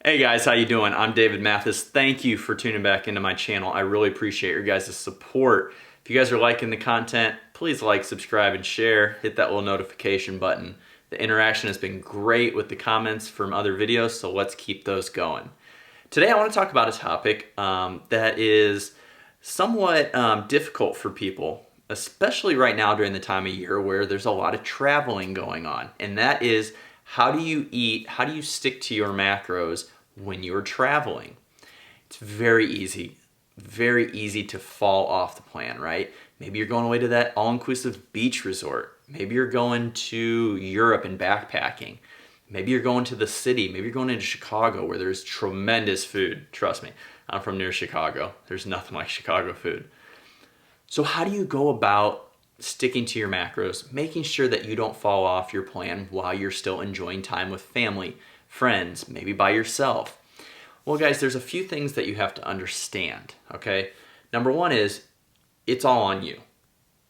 Hey guys, how you doing? I'm David Mathis. Thank you for tuning back into my channel. I really appreciate your guys' support. If you guys are liking the content, please like, subscribe, and share. Hit that little notification button. The interaction has been great with the comments from other videos, so let's keep those going. Today I want to talk about a topic that is somewhat difficult for people, especially right now during the time of year where there's a lot of traveling going on, and that is how do you eat, how do you stick to your macros when you're traveling? It's very easy to fall off the plan, right? Maybe you're going away to that all-inclusive beach resort. Maybe you're going to Europe and backpacking. Maybe you're going to the city. Maybe you're going into Chicago where there's tremendous food. Trust me, I'm from near Chicago. There's nothing like Chicago food. So how do you go about sticking to your macros, making sure that you don't fall off your plan while you're still enjoying time with family, friends, maybe by yourself? Well, guys, there's a few things that you have to understand, okay? Number one is it's all on you.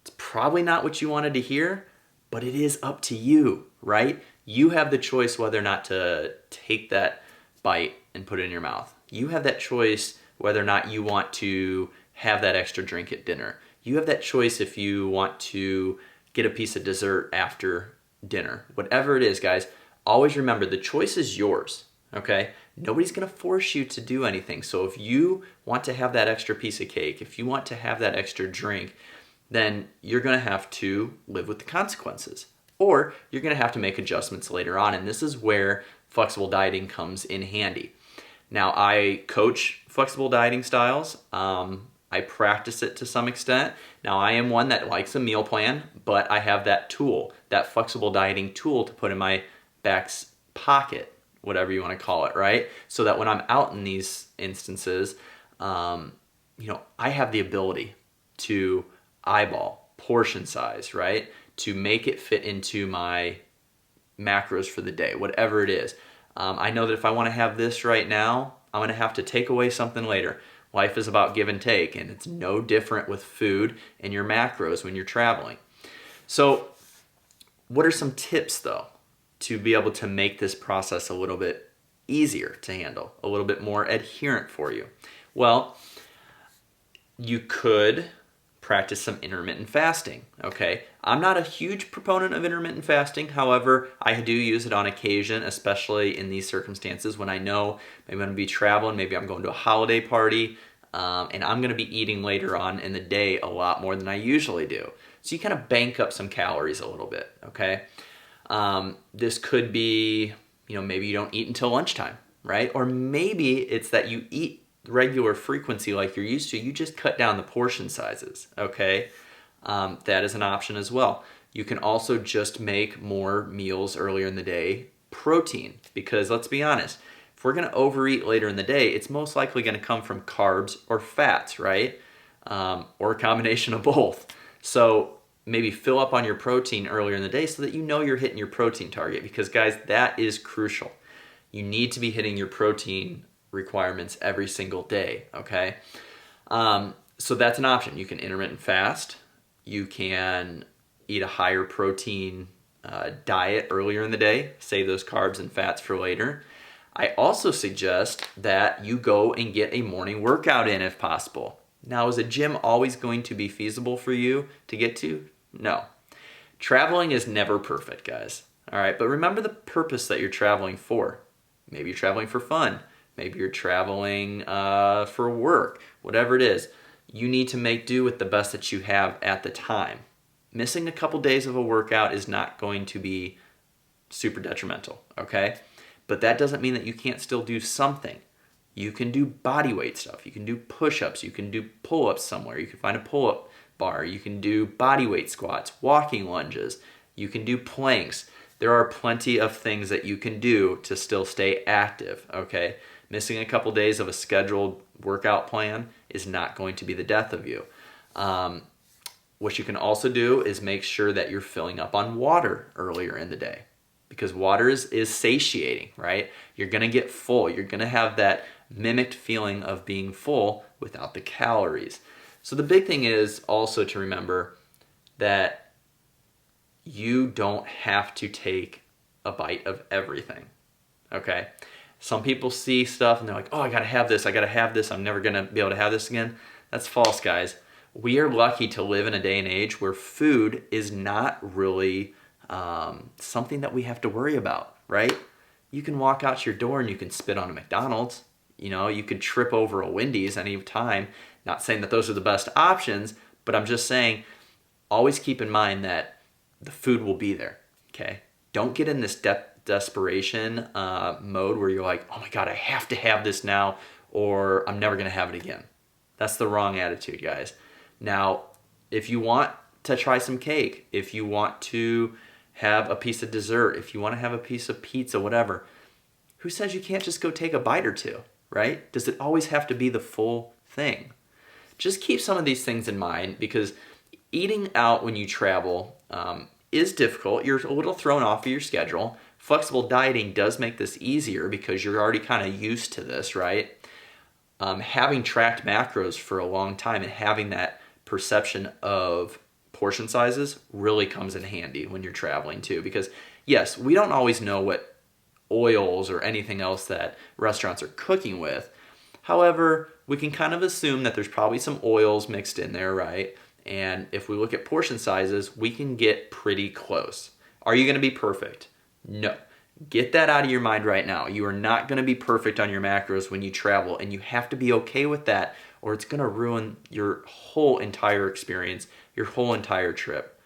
It's probably not what you wanted to hear, but it is up to you, right? You have the choice whether or not to take that bite and put it in your mouth. You have that choice whether or not you want to have that extra drink at dinner. You have that choice if you want to get a piece of dessert after dinner. Whatever it is, guys, always remember the choice is yours, okay? Nobody's gonna force you to do anything. So if you want to have that extra piece of cake, if you want to have that extra drink, then you're gonna have to live with the consequences. Or you're gonna have to make adjustments later on, and this is where flexible dieting comes in handy. Now, I coach flexible dieting styles. I practice it to some extent. Now, I am one that likes a meal plan, but I have that tool, that flexible dieting tool to put in my back pocket, whatever you want to call it, right? So that when I'm out in these instances, I have the ability to eyeball portion size, right? To make it fit into my macros for the day, whatever it is. I know that if I want to have this right now, I'm going to have to take away something later. Life is about give and take, and it's no different with food and your macros when you're traveling. So what are some tips, though, to be able to make this process a little bit easier to handle, a little bit more adherent for you? Well, you could practice some intermittent fasting, okay? I'm not a huge proponent of intermittent fasting. However, I do use it on occasion, especially in these circumstances when I know maybe I'm going to be traveling, maybe I'm going to a holiday party, and I'm going to be eating later on in the day a lot more than I usually do. So you kind of bank up some calories a little bit, okay? This could be, maybe you don't eat until lunchtime, right? Or maybe it's that you eat regular frequency like you're used to, you just cut down the portion sizes, okay? That is an option as well. You can also just make more meals earlier in the day protein, because let's be honest, if we're gonna overeat later in the day, it's most likely gonna come from carbs or fats, right? Or a combination of both. So maybe fill up on your protein earlier in the day so that you know you're hitting your protein target, because guys, that is crucial. You need to be hitting your protein requirements every single day, okay? So that's an option. You can intermittent fast. You can eat a higher protein diet earlier in the day, save those carbs and fats for later. I also suggest that you go and get a morning workout in if possible. Now, is a gym always going to be feasible for you to get to? No. Traveling is never perfect, guys. All right, but remember the purpose that you're traveling for. Maybe you're traveling for fun. Maybe you're traveling for work, whatever it is. You need to make do with the best that you have at the time. Missing a couple days of a workout is not going to be super detrimental, okay? But that doesn't mean that you can't still do something. You can do body weight stuff. You can do push-ups. You can do pull-ups somewhere. You can find a pull-up bar. You can do body weight squats, walking lunges. You can do planks. There are plenty of things that you can do to still stay active, okay? Missing a couple days of a scheduled workout plan is not going to be the death of you. What you can also do is make sure that you're filling up on water earlier in the day, because water is satiating, right? You're going to get full. You're going to have that mimicked feeling of being full without the calories. So the big thing is also to remember that you don't have to take a bite of everything, okay? Some people see stuff and they're like, oh, I gotta have this, I gotta have this, I'm never gonna be able to have this again. That's false, guys. We are lucky to live in a day and age where food is not really something that we have to worry about, right? You can walk out your door and you can spit on a McDonald's. You know, you could trip over a Wendy's any time. Not saying that those are the best options, but I'm just saying always keep in mind that the food will be there, okay? Don't get in this desperation mode where you're like, oh my God, I have to have this now or I'm never gonna have it again. That's the wrong attitude, guys. Now, if you want to try some cake, if you want to have a piece of dessert, if you want to have a piece of pizza, whatever, who says you can't just go take a bite or two, right? Does it always have to be the full thing? Just keep some of these things in mind because eating out when you travel is difficult. You're a little thrown off of your schedule. Flexible dieting does make this easier because you're already kind of used to this, right? Having tracked macros for a long time and having that perception of portion sizes really comes in handy when you're traveling too, because yes, we don't always know what oils or anything else that restaurants are cooking with. However, we can kind of assume that there's probably some oils mixed in there, right? And if we look at portion sizes, we can get pretty close. Are you going to be perfect? No. Get that out of your mind right now. You are not going to be perfect on your macros when you travel, and you have to be okay with that, or it's going to ruin your whole entire experience, your whole entire trip.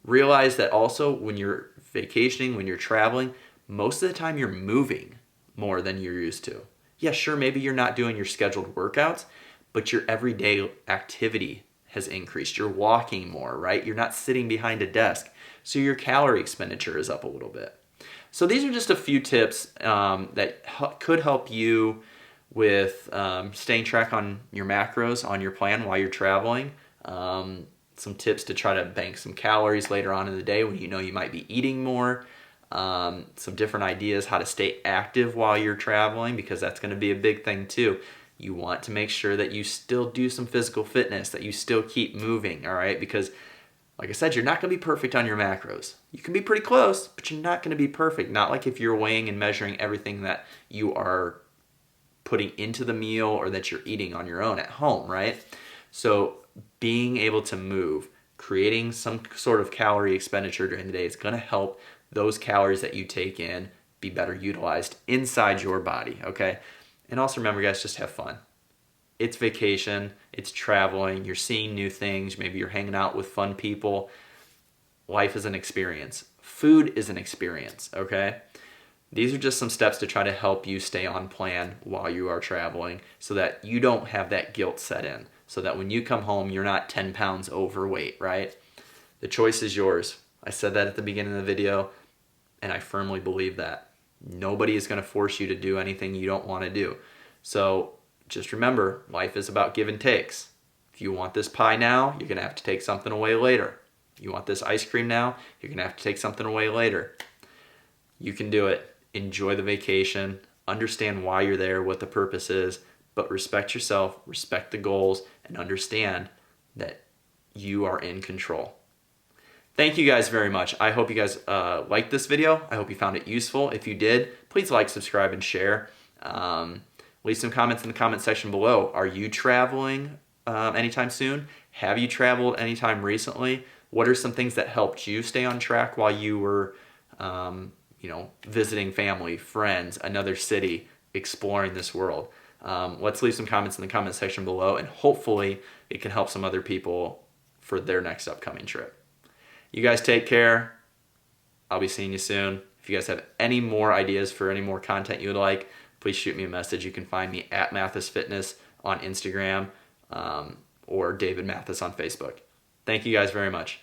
Realize that also when you're vacationing, when you're traveling, most of the time you're moving more than you're used to. Yeah, sure, maybe you're not doing your scheduled workouts, but your everyday activity has increased. You're walking more, right? You're not sitting behind a desk, so your calorie expenditure is up a little bit. So these are just a few tips that could help you with staying track on your macros, on your plan while you're traveling. Some tips to try to bank some calories later on in the day when you know you might be eating more. Some different ideas how to stay active while you're traveling, because that's going to be a big thing too. You want to make sure that you still do some physical fitness, that you still keep moving, all right? Because like I said, you're not going to be perfect on your macros. You can be pretty close, but you're not going to be perfect. Not like if you're weighing and measuring everything that you are putting into the meal or that you're eating on your own at home, right? So being able to move, creating some sort of calorie expenditure during the day is going to help those calories that you take in be better utilized inside your body, okay? And also remember, guys, just have fun. It's vacation, it's traveling, you're seeing new things, maybe you're hanging out with fun people. Life is an experience. Food is an experience, okay? These are just some steps to try to help you stay on plan while you are traveling so that you don't have that guilt set in, so that when you come home, you're not 10 pounds overweight, right? The choice is yours. I said that at the beginning of the video, and I firmly believe that. Nobody is going to force you to do anything you don't want to do. So just remember, life is about give and takes. If you want this pie now, you're going to have to take something away later. You want this ice cream now, you're going to have to take something away later. You can do it. Enjoy the vacation. Understand why you're there, what the purpose is, but respect yourself, respect the goals, and understand that you are in control. Thank you guys very much. I hope you guys liked this video. I hope you found it useful. If you did, please like, subscribe, and share. Leave some comments in the comment section below. Are you traveling anytime soon? Have you traveled anytime recently? What are some things that helped you stay on track while you were visiting family, friends, another city, exploring this world? Let's leave some comments in the comment section below, and hopefully it can help some other people for their next upcoming trip. You guys take care. I'll be seeing you soon. If you guys have any more ideas for any more content you would like, please shoot me a message. You can find me at Mathis Fitness on Instagram or David Mathis on Facebook. Thank you guys very much.